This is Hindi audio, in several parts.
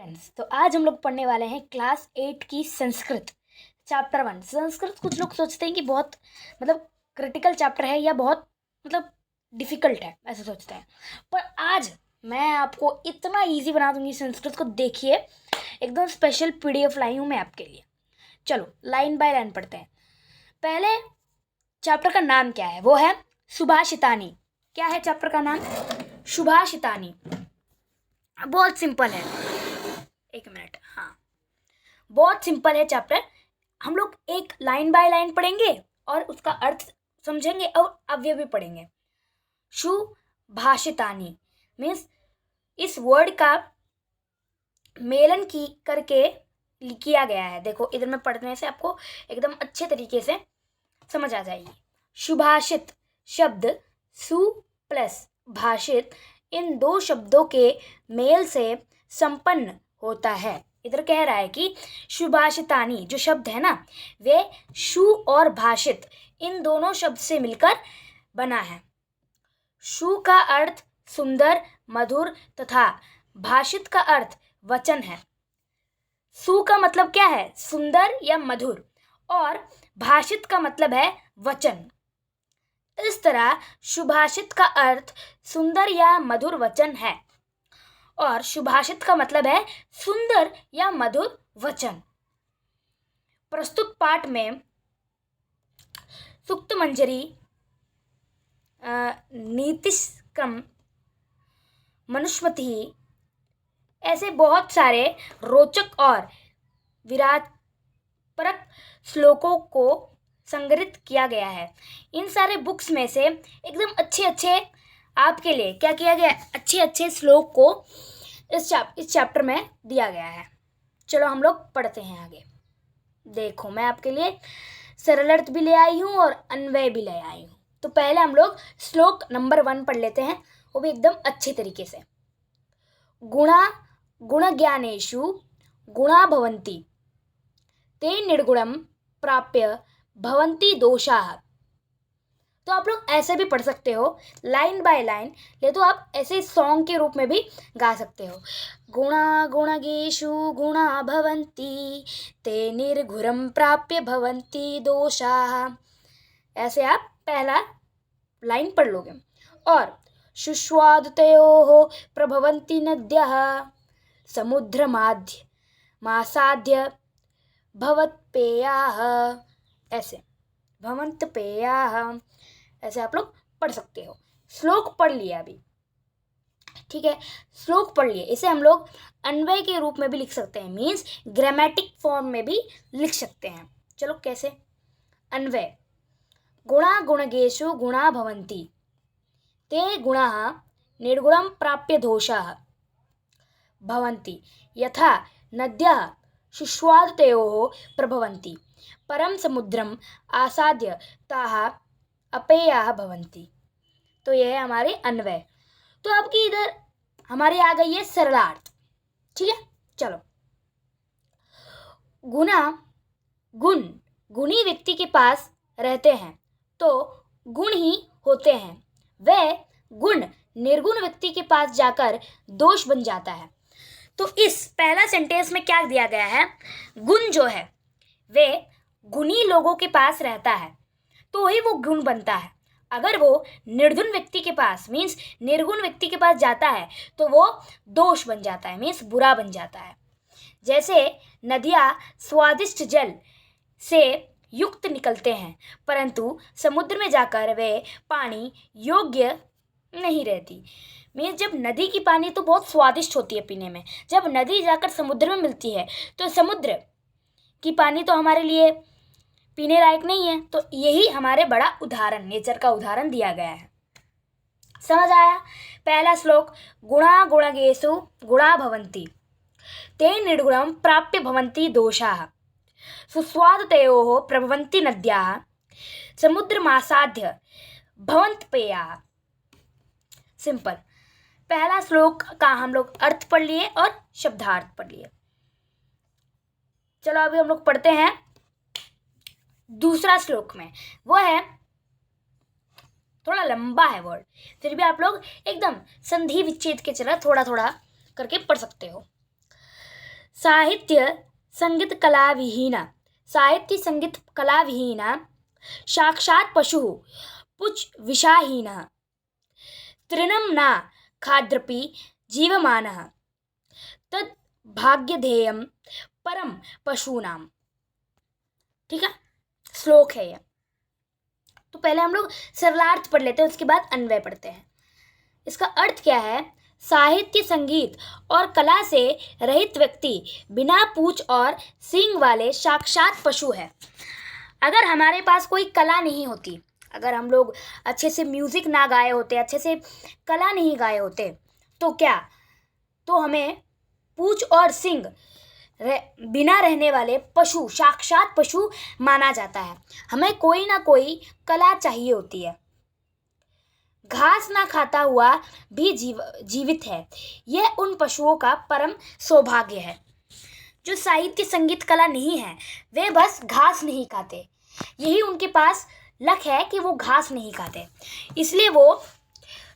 फ्रेंड्स, तो आज हम लोग पढ़ने वाले हैं क्लास 8 की संस्कृत चैप्टर 1। संस्कृत कुछ लोग सोचते हैं कि बहुत क्रिटिकल चैप्टर है या बहुत डिफ़िकल्ट है, ऐसा सोचते हैं। पर आज मैं आपको इतना इजी बना दूंगी संस्कृत को। देखिए, एकदम स्पेशल PDF लाई हूँ मैं आपके लिए। चलो लाइन बाय लाइन पढ़ते हैं। पहले चैप्टर का नाम क्या है? वो है सुभाषितानी। क्या है चैप्टर का नाम? सुभाषितानी। बहुत सिंपल है। एक मिनट, हाँ, बहुत सिंपल है चैप्टर। हम लोग एक लाइन बाय लाइन पढ़ेंगे और उसका अर्थ समझेंगे और अव्यय भी पढ़ेंगे। सुभाषितानी मीन्स इस वर्ड का मेलन की करके किया गया है। देखो, इधर में पढ़ने से आपको एकदम अच्छे तरीके से समझ आ जाएगी। सुभाषित शब्द सु प्लस भाषित, इन दो शब्दों के मेल से संपन्न होता है। इधर कह रहा है कि सुभाषितानी जो शब्द है ना, वे सु और भाषित इन दोनों शब्द से मिलकर बना है। सु का अर्थ सुंदर, मधुर तथा भाषित का अर्थ वचन है। सु का मतलब क्या है? सुंदर या मधुर, और भाषित का मतलब है वचन। इस तरह सुभाषित का अर्थ सुंदर या मधुर वचन है और सुभाषित का मतलब है सुंदर या मधुर वचन। प्रस्तुत पाठ में सूक्त मंजरी, नीतिक्रम, मनुस्मृति, ऐसे बहुत सारे रोचक और विराटपरक श्लोकों को संग्रहित किया गया है। इन सारे बुक्स में से एकदम अच्छे आपके लिए क्या किया गया? अच्छे श्लोक को इस चैप्टर में दिया गया है। चलो हम लोग पढ़ते हैं आगे। देखो, मैं आपके लिए सरल अर्थ भी ले आई हूँ और अन्वय भी ले आई हूँ। तो पहले हम लोग श्लोक नंबर 1 पढ़ लेते हैं, वो भी एकदम अच्छे तरीके से। गुणज्ञानेषु गुणा भवन्ति, ते निर्गुणं प्राप्य भवन्ति दोषाः। तो आप लोग ऐसे भी पढ़ सकते हो, लाइन बाय लाइन, या तो आप ऐसे सॉन्ग के रूप में भी गा सकते हो। गुणगेषु गुणा भवन्ति, ते निर्गुणं प्राप्य भवन्ति दोषाः। ऐसे आप पहला लाइन पढ़ लोगे। और शुष्वादतयोः प्रभवन्ति नद्यः, समुद्रमासाद्य भवत्पेयाः। ऐसे भवन्तपेयाः, ऐसे आप लोग पढ़ सकते हो। श्लोक पढ़ लिया अभी, ठीक है? श्लोक पढ़ लिए, इसे हम लोग अन्वय के रूप में भी लिख सकते हैं, मीन्स ग्रामेटिक फॉर्म में भी लिख सकते हैं। चलो कैसे? अन्वय। गुणगेषु गुणा भवन्ति, ते गुणाः निर्गुणं प्राप्य दोषाः भवन्ति, यथा नद्यः शुष्वादतयोः प्रभवन्ति, परम समुद्रम आसाद्य ताः अपेयाः भवन्ति। तो यह है हमारे अन्वय। तो आपकी इधर हमारी आ गई है सरलार्थ, ठीक है? चलो, गुण गुणी व्यक्ति के पास रहते हैं तो गुण ही होते हैं। वह गुण निर्गुण व्यक्ति के पास जाकर दोष बन जाता है। तो इस पहला सेंटेंस में क्या दिया गया है? गुण जो है वे गुणी लोगों के पास रहता है तो ही वो गुण बनता है। अगर वो निर्गुण व्यक्ति के पास मीन्स निर्गुण व्यक्ति के पास जाता है तो वो दोष बन जाता है, मीन्स बुरा बन जाता है। जैसे नदियाँ स्वादिष्ट जल से युक्त निकलते हैं, परंतु समुद्र में जाकर वे पानी योग्य नहीं रहती। मीन्स जब नदी की पानी तो बहुत स्वादिष्ट होती है पीने में, जब नदी जाकर समुद्र में मिलती है तो समुद्र की पानी तो हमारे लिए पीने लायक नहीं है। तो यही हमारे बड़ा उदाहरण, नेचर का उदाहरण दिया गया है। समझ आया? पहला श्लोक, गुणगेषु गुणा भवन्ति, ते निर्गुणं प्राप्य भवन्ति दोषाः, शुष्वादतयोः प्रभवन्ति नद्याः, समुद्रमासाद्य भवन्तपेयाः। सिंपल। पहला श्लोक का हम लोग अर्थ पढ़ लिए और शब्दार्थ पढ़ लिए। चलो अभी हम लोग पढ़ते हैं दूसरा श्लोक में। वो है, थोड़ा लंबा है वर्ड, फिर भी आप लोग एकदम संधि विच्छेद के चला थोड़ा करके पढ़ सकते हो। साहित्य संगीत कला विहीना, साहित्य संगीत कला विहीना साक्षात् पशुः पुच् विषाहीनः तृणं न खाद्रपि जीवमानः तद भाग्यधेयम परम पशूनाम। ठीक है, श्लोक है ये। तो पहले हम लोग सरलार्थ पढ़ लेते हैं, उसके बाद अन्वय पढ़ते हैं। इसका अर्थ क्या है? साहित्य संगीत और कला से रहित व्यक्ति बिना पूंछ और सींग वाले साक्षात पशु है। अगर हमारे पास कोई कला नहीं होती, अगर हम लोग अच्छे से म्यूजिक ना गाए होते, अच्छे से कला नहीं गाए होते, तो क्या, तो हमें पूंछ और सींग बिना रहने वाले पशु, साक्षात पशु माना जाता है। हमें कोई ना कोई कला चाहिए होती है। घास ना खाता हुआ भी जीवित है, यह उन पशुओं का परम सौभाग्य है। जो साहित्य संगीत कला नहीं है, वे बस घास नहीं खाते, यही उनके पास लक है कि वो घास नहीं खाते, इसलिए वो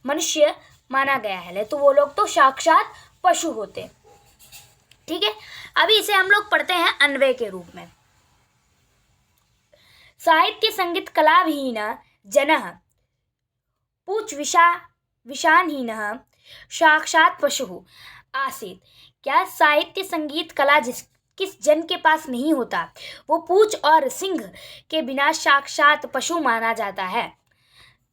मनुष्य माना गया है। तो वो लोग तो साक्षात पशु होते। ठीक है, अभी इसे हम लोग पढ़ते हैं अन्वय के रूप में। साहित्य संगीत कला विहीन जनः पूछ विषानहीनः साक्षात पशु आसीत। क्या साहित्य संगीत कला किस जन के पास नहीं होता, वो पूछ और सिंह के बिना साक्षात पशु माना जाता है।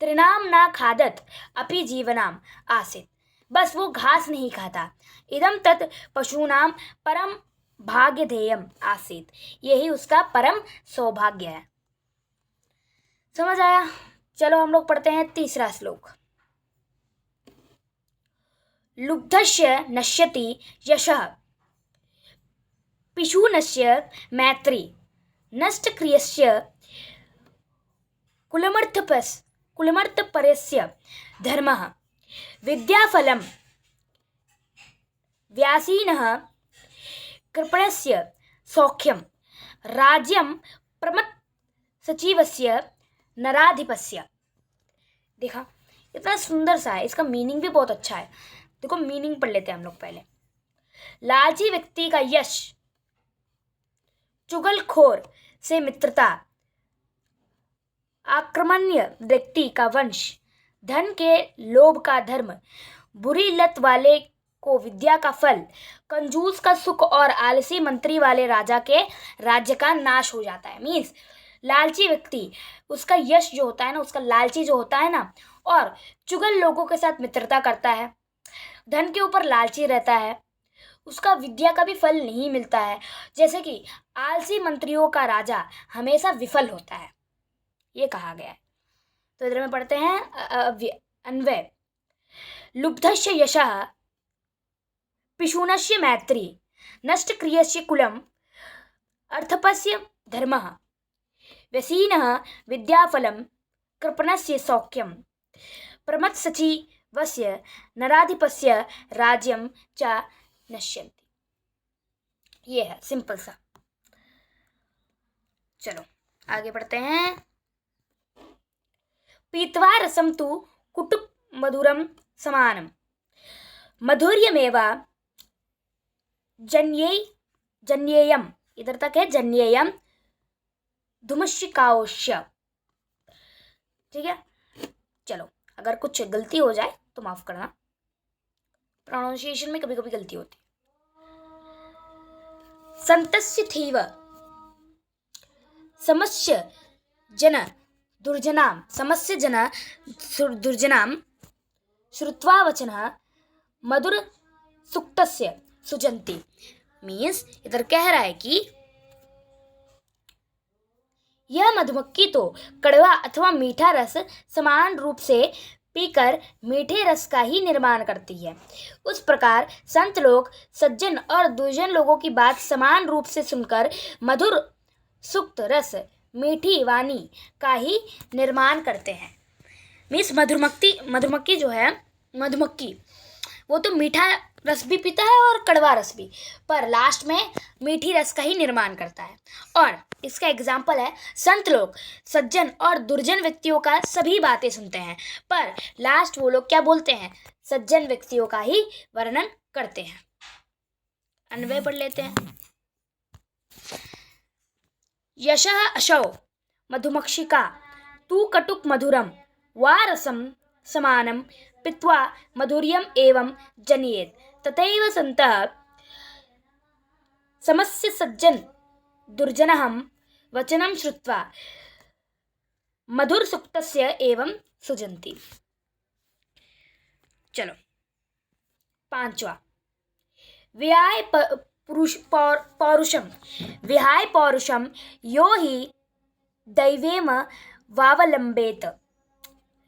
तृणाम ना खादत अपि जीवनाम आसीत, बस वो घास नहीं खाता। इदम तत् पशूनाम परम भाग्यधेयम आसीत, यही उसका परम सौभाग्य है। समझ आया? चलो हम लोग पढ़ते हैं तीसरा श्लोक। लुब्धस्य नश्यति यशः पिशूनस्य मैत्री नष्टक्रियस्य कुलमर्थपरस्य धर्मः विद्याफलं व्यासीनः कृपणस्य सौख्यम राज्यम प्रमथ सचिवस्य नराधिपस्य। देखा, इतना सुंदर सा है, इसका मीनिंग भी बहुत अच्छा है। देखो मीनिंग पढ़ लेते हैं हम लोग पहले। लालची व्यक्ति का यश, चुगलखोर से मित्रता, आक्रमण्य व्यक्ति का वंश, धन के लोभ का धर्म, बुरी लत वाले को विद्या का फल, कंजूस का सुख और आलसी मंत्री वाले राजा के राज्य का नाश हो जाता है। मीन्स लालची व्यक्ति, उसका यश जो होता है ना, उसका लालची जो होता है ना, और चुगल लोगों के साथ मित्रता करता है, धन के ऊपर लालची रहता है, उसका विद्या का भी फल नहीं मिलता है। जैसे कि आलसी मंत्रियों का राजा हमेशा विफल होता है, ये कहा गया है। तो इधर में पढ़ते हैं अन्वय। लुब्धस्य यशः पिशूनस्य मैत्री नष्टक्रियस्य कुलम अर्थपस्य धर्मः व्यसीनः विद्याफलं कृपणस्य सौख्यम प्रमथसचिवस्य नराधिपस्य राज्यम च नश्यन्ति। ये है सिंपल सा। चलो आगे बढ़ते हैं। पीत्वा रसम तु कुटुक मधुरम समानम मधुर्यमेव जन्येयम, इधर तक है जन्येयम धूमशिकाओश्य। ठीक है, चलो अगर कुछ गलती हो जाए तो माफ करना, प्रोनाउंसिएशन में कभी कभी गलती होती है। संतस्य थैव समस्य जन दुर्जनाम, समस्य जन दुर्जनाम श्रुत्वा वचनः मधुर सुक्तस्य सुजन्ति। मीन्स इधर कह रहा है कि यह मधुमक्खी तो कड़वा अथवा मीठा रस समान रूप से पीकर मीठे रस का ही निर्माण करती है। उस प्रकार संत लोग सज्जन और दुर्जन लोगों की बात समान रूप से सुनकर मधुर सुक्त रस, मीठी वाणी का ही निर्माण करते हैं। मीन्स मधुमक्खी जो है, मधुमक्खी वो तो मीठा रस भी पीता है और कड़वा रस भी, पर लास्ट में मीठी रस का ही निर्माण करता है। और इसका एग्जाम्पल है संत लोग सज्जन और दुर्जन व्यक्तियों का सभी बातें सुनते हैं, पर लास्ट वो लोग क्या बोलते हैं, सज्जन व्यक्तियों का ही वर्णन करते हैं। अन्वय पढ़ लेते हैं। यशः अशौ मधुमक्षिका तू कटुक मधुरम वा रसम समानम पित्वा मधुर्यम एवं जनयेत तथैव संतः समस्य सज्जन दुर्जनहं वचनं श्रुत्वा मधुर सुक्तस्य एवं सुजन्ति। चलो पांचवा, विहाय पौरुषम विहाय पौरुषम यो हि दैवेम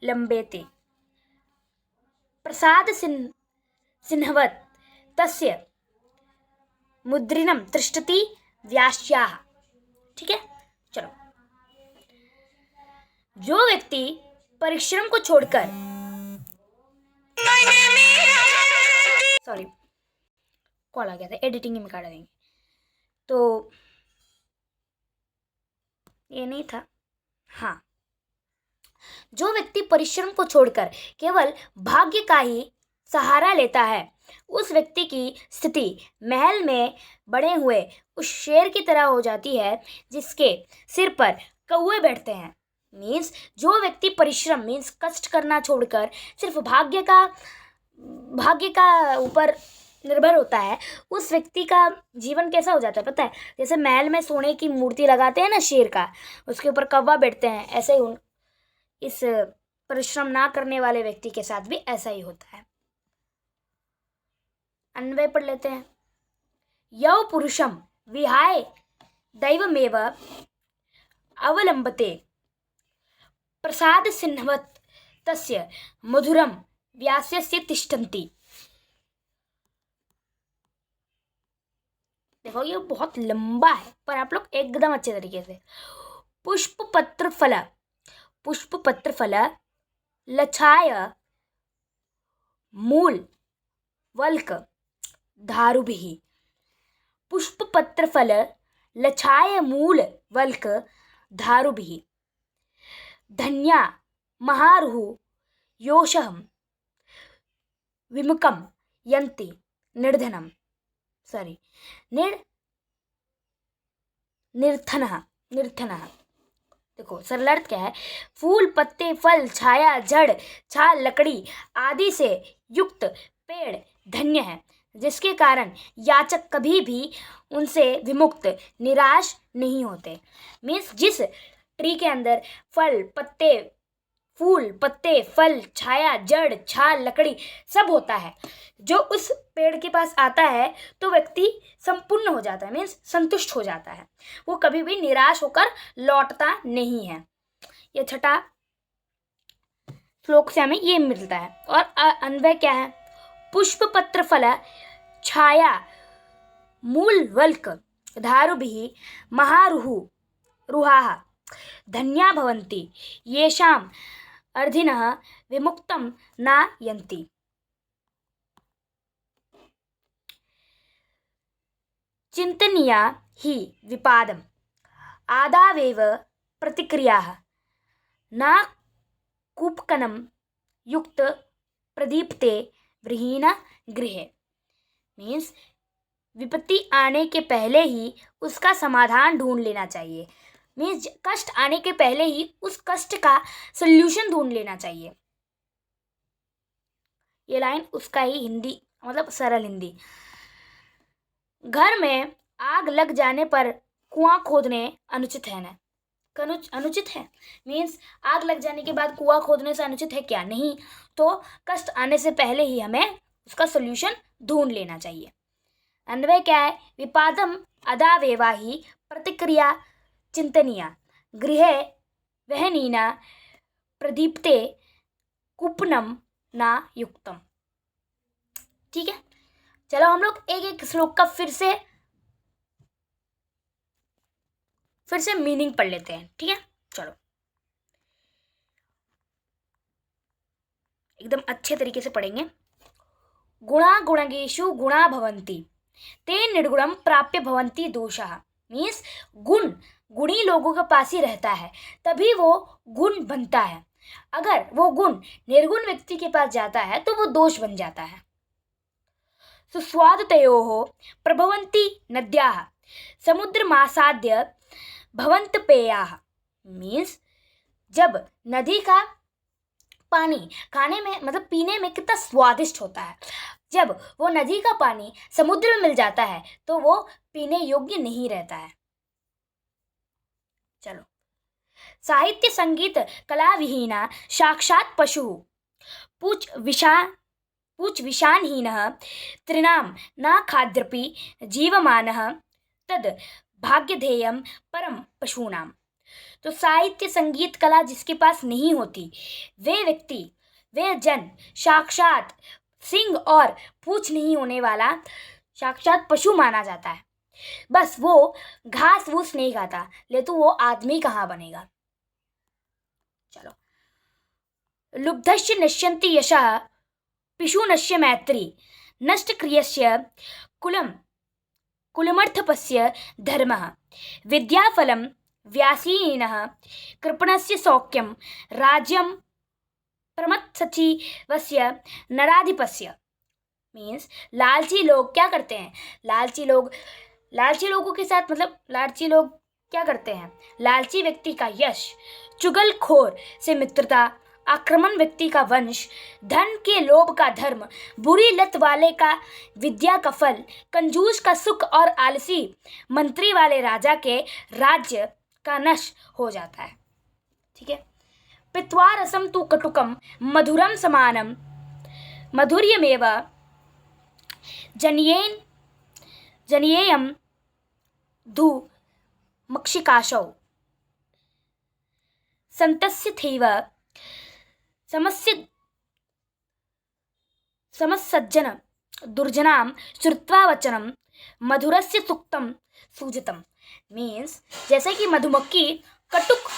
लंबेते प्रसाद सिन्हवत तस्य मुद्रिणम तिष्ठति व्यास्याः। ठीक है, चलो। जो व्यक्ति परिश्रम को छोड़कर सॉरी कॉल आ गया था, एडिटिंग में काट देंगे, तो ये नहीं था। हाँ, जो व्यक्ति परिश्रम को छोड़कर केवल भाग्य का ही सहारा लेता है, उस व्यक्ति की स्थिति महल में बड़े हुए उस शेर की तरह हो जाती है जिसके सिर पर कौवे बैठते हैं। मीन्स जो व्यक्ति परिश्रम मीन्स कष्ट करना छोड़कर सिर्फ भाग्य का ऊपर निर्भर होता है, उस व्यक्ति का जीवन कैसा हो जाता है पता है? जैसे महल में सोने की मूर्ति लगाते हैं ना शेर का, उसके ऊपर कौवा बैठते हैं, ऐसे ही इस परिश्रम ना करने वाले व्यक्ति के साथ भी ऐसा ही होता है। अन्वय पढ़ लेते हैं। यौ पुरुषम विहाय दैवमेव अवलंबते प्रसाद सिन्हवत तस्य मधुरम व्यास्यस्य तिष्ठन्ति। देखो ये बहुत लंबा है, पर आप लोग एकदम अच्छे तरीके से। पुष्प पत्र फल लछाय मूल वल्क धारुभिः। पुष्प पत्र फल लछाय मूल वल्क धारुभिः धन्या महारुः योषहं विमुखं यन्ति निर्धनम निर्धनः। देखो सरल अर्थ क्या है? फूल पत्ते फल छाया जड़ छाल लकड़ी आदि से युक्त पेड़ धन्य है, जिसके कारण याचक कभी भी उनसे विमुक्त निराश नहीं होते। मीन्स जिस ट्री के अंदर फूल पत्ते फल छाया जड़ छाल लकड़ी सब होता है, जो उस पेड़ के पास आता है तो व्यक्ति संपूर्ण हो जाता है, मीन्स संतुष्ट हो जाता है, वो कभी भी निराश होकर लौटता नहीं है। ये छठा श्लोक से हमें ये मिलता है। और अन्वय क्या है? पुष्प पत्र फल छाया मूल वल्क धारुभिः महारुहाः धन्या भवन्ति येषाम् अर्धिनः विमुक्तं न यन्ति। चिन्तनीया हि विपादम् आदावेव प्रतिक्रियाः न कूपकनं युक्त प्रदीप्ते व्रीहीन गृहे। मीन्स विपत्ति आने के पहले ही उसका समाधान ढूंढ लेना चाहिए। मीन्स कष्ट आने के पहले ही उस कष्ट का सल्यूशन ढूंढ लेना चाहिए। ये लाइन उसका ही हिंदी मतलब सरल हिंदी। घर में आग लग जाने पर कुआं खोदने अनुचित है ना? अनुचित है मीन्स आग लग जाने के बाद कुआं खोदने से अनुचित है क्या? नहीं। तो कष्ट आने से पहले ही हमें उसका सॉल्यूशन ढूंढ लेना चाहिए। अन्वय क्या है? विपादम अदावेवा ही प्रतिक्रिया चिंतनीया गृहे वहनीना प्रदीप्ते कुपनम ना युक्तम। ठीक है, चलो हम लोग एक एक श्लोक का फिर से मीनिंग पढ़ लेते हैं। ठीक है, चलो एकदम अच्छे तरीके से पढ़ेंगे। गुणा गुणगेषु गुणा भवन्ति ते निर्गुणम प्राप्य भवन्ति दोषाः। मीन्स गुणी लोगों के पास ही रहता है तभी वो गुण बनता है। अगर वो गुण निर्गुण व्यक्ति के पास जाता है तो वो दोष बन जाता है। सुस्वादुतयोः प्रभवन्ति नद्याः समुद्रमासाद्य भवन्त पेयाः। मीन्स जब नदी का पानी खाने में मतलब पीने में कितना स्वादिष्ट होता है, जब वो नदी का पानी समुद्र में मिल जाता है तो वो पीने योग्य नहीं रहता है। चलो, साहित्य संगीत कला विहीना साक्षात् पशुः पूच विषानहीनः तृणां न खाद्यपि जीवमानः तद भाग्यधेयं परम पशूनां। तो साहित्य संगीत कला जिसके पास नहीं होती, वे व्यक्ति वे जन साक्षात सिंग और पूछ नहीं होने वाला साक्षात पशु माना जाता है। बस वो घास फूस नहीं खाता, लेकिन वो आदमी कहाँ बनेगा। चलो, लुब्धस्य नश्यन्ति यशः पिशुनस्य मैत्री नष्ट क्रियस्य कुलमर्थपस्य धर्मः विद्याफलं व्यासीनः कृपणस्य सौख्यं राज्यं प्रमत्सचिवस्य नराधिपस्य। मीन्स लालची लोग क्या करते हैं, लालची लोगों के साथ मतलब लालची लोग क्या करते हैं, लालची व्यक्ति का यश, चुगलखोर से मित्रता, आक्रमण व्यक्ति का वंश, धन के लोभ का धर्म, बुरी लत वाले का विद्या का फल, कंजूस का सुख और आलसी मंत्री वाले राजा के राज्य का नष्ट हो जाता है। ठीक है। पित्वा रसम तु कटुकम मधुरम समानम मधुर्यमेव जनियेयम धू मक्षिकाशौ संतस्यथैव समस्सज्जन दुर्जनां श्रुत्वा वचनम मधुरस्य सुक्तम सूजितम। मीन्स जैसे कि मधुमक्खी कटुक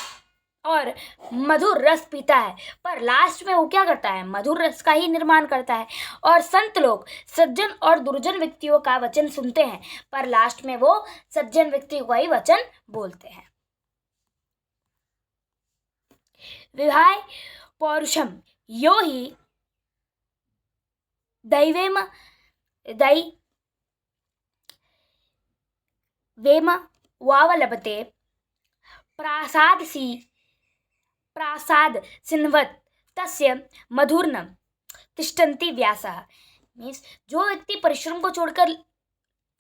और मधुर रस पीता है, पर लास्ट में वो क्या करता है, मधुर रस का ही निर्माण करता है। और संत लोग सज्जन और दुर्जन व्यक्तियों का वचन सुनते हैं, पर लास्ट में वो सज्जन व्यक्तियों का ही वचन बोलते हैं। विहाय पौरुषम यो हि दैवेम वावलभते प्रासाद सिन्वत तस्य मधुर्न तिष्ठन्ति व्यासः। मीन्स जो व्यक्ति परिश्रम को छोड़कर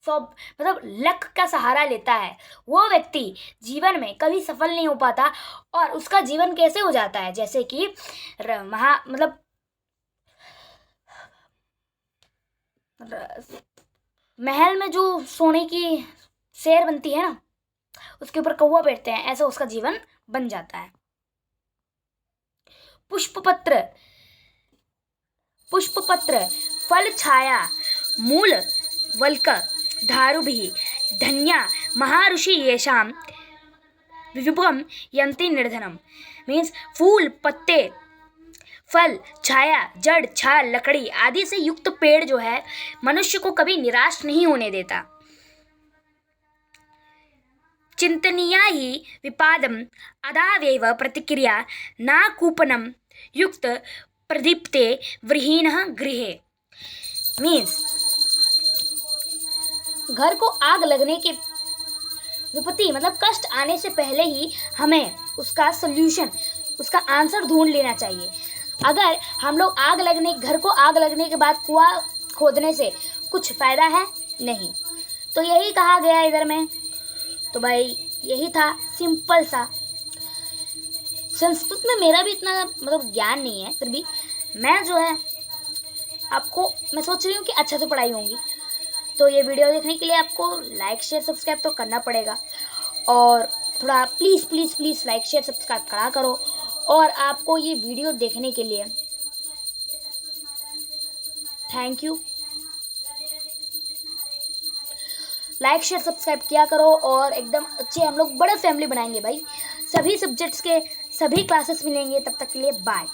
मतलब लक का सहारा लेता है, वो व्यक्ति जीवन में कभी सफल नहीं हो पाता। और उसका जीवन कैसे हो जाता है, जैसे कि मतलब महल में जो सोने की शेर बनती है ना, उसके ऊपर कौवा बैठते हैं, ऐसा उसका जीवन बन जाता है। पुष्पपत्र फल छाया मूल वल्क धारुभिः धन्या महाऋषि येषां विभुम यन्ति निर्धनम। मीन्स फूल, पत्ते, फल, छाया, जड़, छाल, लकड़ी आदि से युक्त पेड़ जो है मनुष्य को कभी निराश नहीं होने देता। चिंतनीया ही विपादम अदावेव प्रतिक्रिया ना कूपनम युक्त प्रदीप्ते व्रीहीनः गृहे। मीन्स घर को आग लगने के विपत्ति मतलब कष्ट आने से पहले ही हमें उसका सल्यूशन, उसका आंसर ढूंढ लेना चाहिए। अगर हम लोग घर को आग लगने के बाद कुआं खोदने से कुछ फायदा है नहीं। तो यही कहा गया इधर में। तो भाई यही था सिंपल सा। संस्कृत में मेरा भी इतना मतलब ज्ञान नहीं है, फिर भी मैं जो है आपको मैं सोच रही हूँ कि अच्छे से पढ़ाई होंगी। तो ये वीडियो देखने के लिए आपको लाइक शेयर सब्सक्राइब तो करना पड़ेगा, और थोड़ा प्लीज़ लाइक शेयर सब्सक्राइब करा करो। और आपको ये वीडियो देखने के लिए thank you. Like share subscribe किया करो, और एकदम अच्छे हम लोग बड़े फैमिली बनाएंगे भाई। सभी सब्जेक्ट्स के सभी क्लासेस मिलेंगे। तब तक के लिए बाय।